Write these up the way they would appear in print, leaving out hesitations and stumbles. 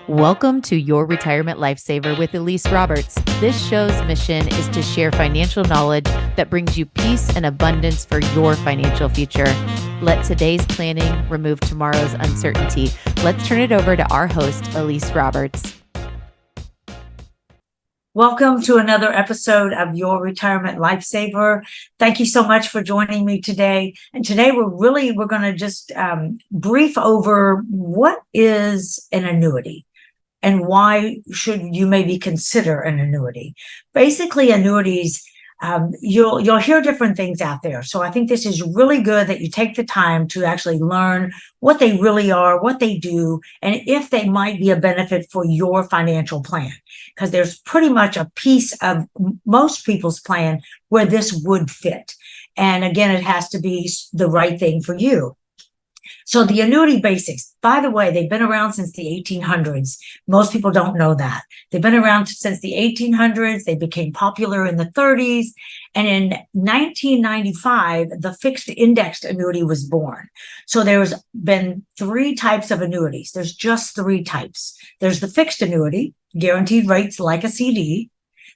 Welcome to Your Retirement Lifesaver with Elise Roberts. This show's mission is to share financial knowledge that brings you peace and abundance for your financial future. Let today's planning remove tomorrow's uncertainty. Let's turn it over to our host, Elise Roberts. Welcome to another episode of Your Retirement Lifesaver. Thank you so much for joining me today. And today we're going to just brief over what is an annuity and why should you maybe consider an annuity. Basically, annuities, you'll hear different things out there. So I think this is really good that you take the time to actually learn what they really are, what they do, and if they might be a benefit for your financial plan. Because there's pretty much a piece of most people's plan where this would fit. And again, it has to be the right thing for you. So the annuity basics, by the way, they've been around since the 1800s. Most people don't know that. They've been around since the 1800s. They became popular in the 30s. And in 1995, the fixed indexed annuity was born. So there's been three types of annuities. There's just three types. There's the fixed annuity, guaranteed rates like a CD.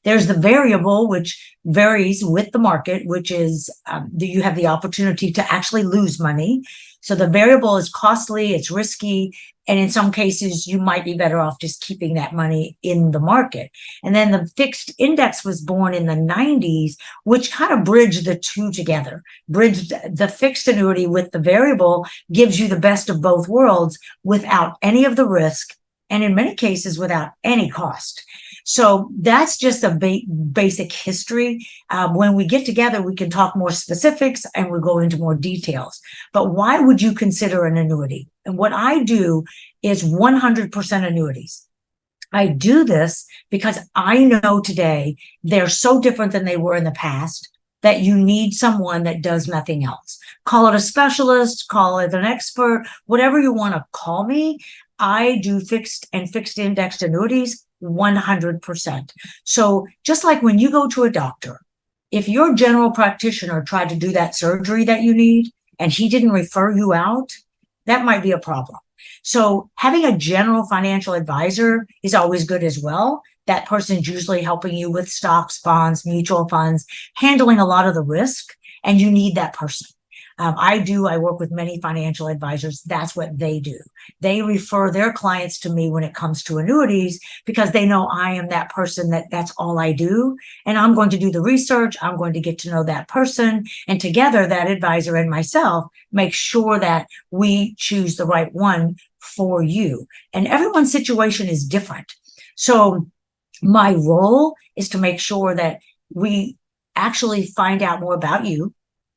There's the variable, which varies with the market, which is you have the opportunity to actually lose money. So the variable is costly, it's risky, and in some cases, you might be better off just keeping that money in the market. And then the fixed index was born in the 90s, which kind of bridged the two together. Bridged the fixed annuity with the variable gives you the best of both worlds without any of the risk, and in many cases, without any cost. So that's just a basic history. When we get together, we can talk more specifics and we'll go into more details. But why would you consider an annuity? And what I do is 100% annuities. I do this because I know today they're so different than they were in the past that you need someone that does nothing else. Call it a specialist, call it an expert, whatever you want to call me. I do fixed and fixed indexed annuities 100%. So just like when you go to a doctor, if your general practitioner tried to do that surgery that you need and he didn't refer you out, that might be a problem. So having a general financial advisor is always good as well. That person's usually helping you with stocks, bonds, mutual funds, handling a lot of the risk, and you need that person. I work with many financial advisors. That's what they do. They refer their clients to me when it comes to annuities because they know I am that person that's all I do. And I'm going to do the research. I'm going to get to know that person. And together, that advisor and myself make sure that we choose the right one for you. And everyone's situation is different. So my role is to make sure that we actually find out more about you,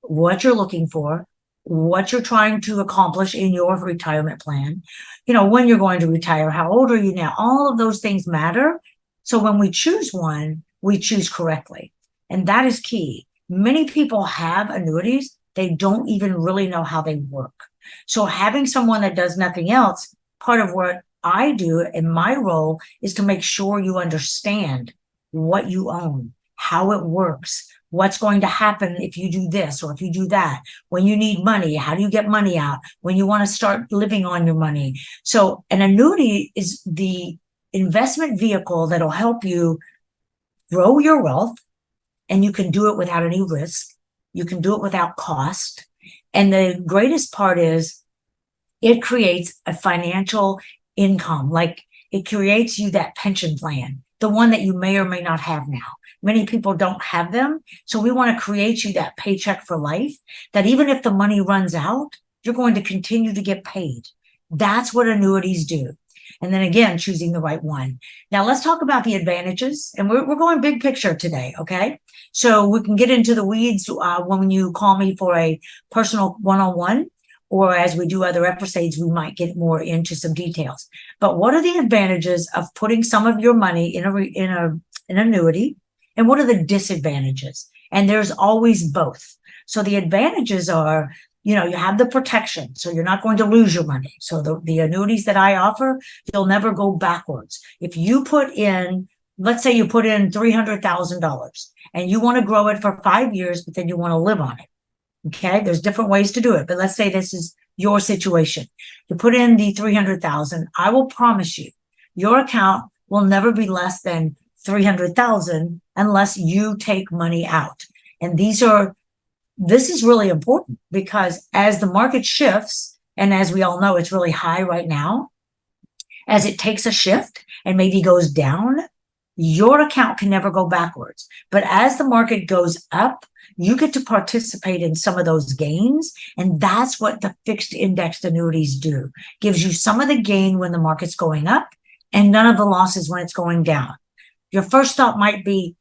what you're looking for, what you're trying to accomplish in your retirement plan, when you're going to retire, how old are you now? All of those things matter. So when we choose one, we choose correctly. And that is key. Many people have annuities. They don't even really know how they work. So having someone that does nothing else, part of what I do in my role is to make sure you understand what you own, how it works, what's going to happen if you do this or if you do that. When you need money, how do you get money out? When you want to start living on your money. So an annuity is the investment vehicle that'll help you grow your wealth, and you can do it without any risk. You can do it without cost. And the greatest part is it creates a financial income. Like it creates you that pension plan, the one that you may or may not have now. Many people don't have them. So we want to create you that paycheck for life, that even if the money runs out, you're going to continue to get paid. That's what annuities do. And then again, choosing the right one. Now let's talk about the advantages. And we're going big picture today, okay? So we can get into the weeds when you call me for a personal one-on-one, or as we do other episodes, we might get more into some details. But what are the advantages of putting some of your money in an annuity? And what are the disadvantages? And there's always both. So the advantages are, you have the protection. So you're not going to lose your money. So the annuities that I offer, you'll never go backwards. If you put in, let's say you put in $300,000 and you want to grow it for 5 years, but then you want to live on it. Okay. There's different ways to do it. But let's say this is your situation. You put in the $300,000. I will promise you your account will never be less than 300,000 unless you take money out. And this is really important because as the market shifts, and as we all know, it's really high right now, as it takes a shift and maybe goes down, your account can never go backwards. But as the market goes up, you get to participate in some of those gains. And that's what the fixed indexed annuities do. Gives you some of the gain when the market's going up and none of the losses when it's going down. Your first thought might be,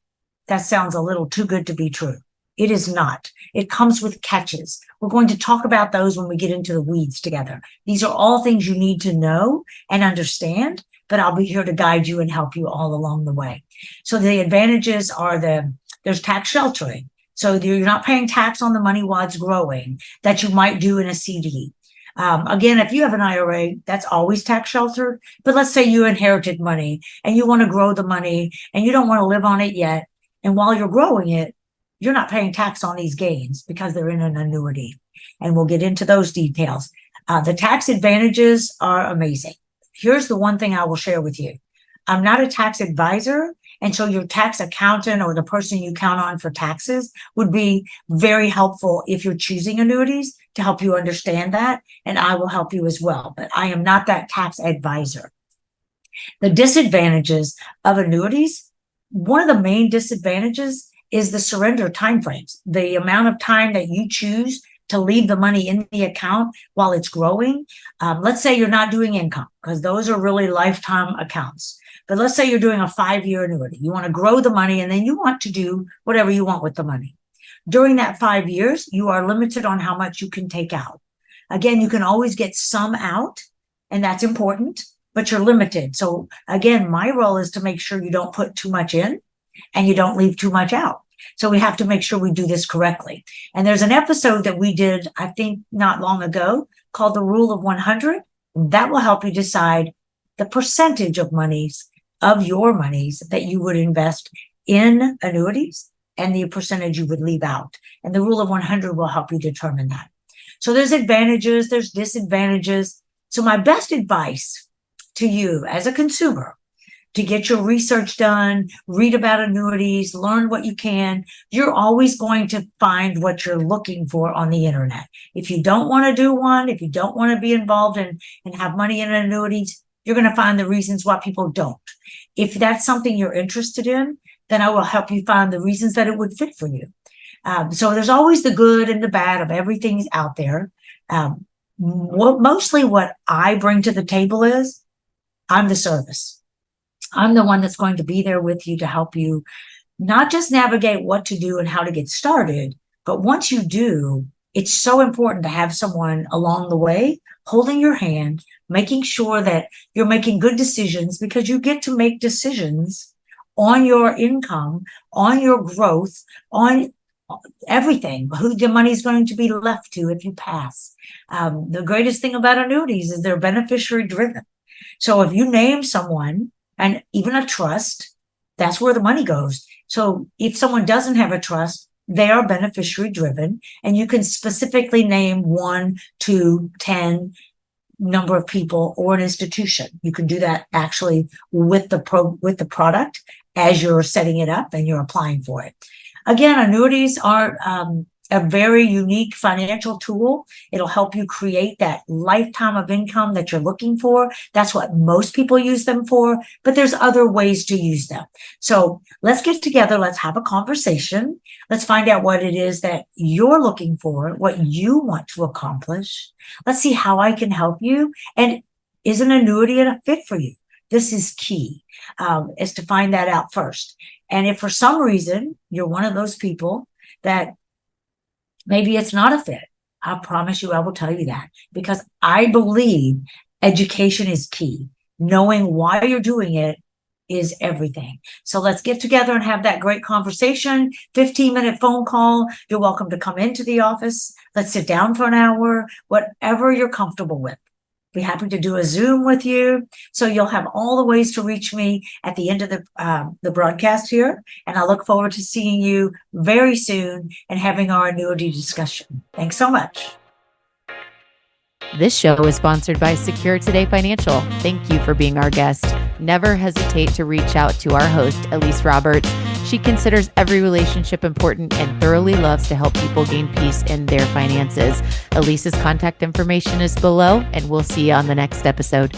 that sounds a little too good to be true. It is not. It comes with catches. We're going to talk about those when we get into the weeds together. These are all things you need to know and understand, but I'll be here to guide you and help you all along the way. So the advantages are there's tax sheltering. So you're not paying tax on the money while it's growing that you might do in a CD. Again, if you have an IRA, that's always tax sheltered. But let's say you inherited money and you want to grow the money and you don't want to live on it yet. And while you're growing it, you're not paying tax on these gains because they're in an annuity. And we'll get into those details. The tax advantages are amazing. Here's the one thing I will share with you. I'm not a tax advisor. And so your tax accountant or the person you count on for taxes would be very helpful if you're choosing annuities to help you understand that. And I will help you as well. But I am not that tax advisor. The disadvantages of annuities, one of the main disadvantages is the surrender timeframes, the amount of time that you choose to leave the money in the account while it's growing. Let's say you're not doing income because those are really lifetime accounts. But let's say you're doing a 5-year annuity. You want to grow the money and then you want to do whatever you want with the money. During that 5 years, you are limited on how much you can take out. Again, you can always get some out, and that's important, but you're limited. So again, my role is to make sure you don't put too much in and you don't leave too much out. So we have to make sure we do this correctly. And there's an episode that we did, I think, not long ago called The Rule of 100. That will help you decide the percentage of your monies that you would invest in annuities and the percentage you would leave out. And the Rule of 100 will help you determine that. So there's advantages, there's disadvantages. So my best advice to you as a consumer, to get your research done, read about annuities, learn what you can. You're always going to find what you're looking for on the internet. If you don't want to do one, if you don't want to be involved and have money in annuities, you're going to find the reasons why people don't. If that's something you're interested in, then I will help you find the reasons that it would fit for you. So there's always the good and the bad of everything out there. Mostly what I bring to the table is I'm the service. I'm the one that's going to be there with you to help you not just navigate what to do and how to get started, but once you do, it's so important to have someone along the way holding your hand, making sure that you're making good decisions because you get to make decisions on your income, on your growth, on everything, who the money is going to be left to if you pass. The greatest thing about annuities is they're beneficiary driven. So if you name someone, and even a trust, that's where the money goes. So if someone doesn't have a trust, they are beneficiary driven, and you can specifically name 1, 2, 10 number of people or an institution. You can do that actually with the product as you're setting it up and you're applying for it. Again, annuities are a very unique financial tool. It'll help you create that lifetime of income that you're looking for. That's what most people use them for, but there's other ways to use them. So let's get together. Let's have a conversation. Let's find out what it is that you're looking for, what you want to accomplish. Let's see how I can help you. And is an annuity a fit for you? This is key, is to find that out first. And if for some reason you're one of those people that maybe it's not a fit, I promise you I will tell you that, because I believe education is key. Knowing why you're doing it is everything. So let's get together and have that great conversation. 15-minute phone call. You're welcome to come into the office. Let's sit down for an hour, whatever you're comfortable with. Be happy to do a Zoom with you. So you'll have all the ways to reach me at the end of the broadcast here. And I look forward to seeing you very soon and having our annuity discussion. Thanks so much. This show is sponsored by Secure Today Financial. Thank you for being our guest. Never hesitate to reach out to our host, Elise Roberts. She considers every relationship important and thoroughly loves to help people gain peace in their finances. Elise's contact information is below, and we'll see you on the next episode.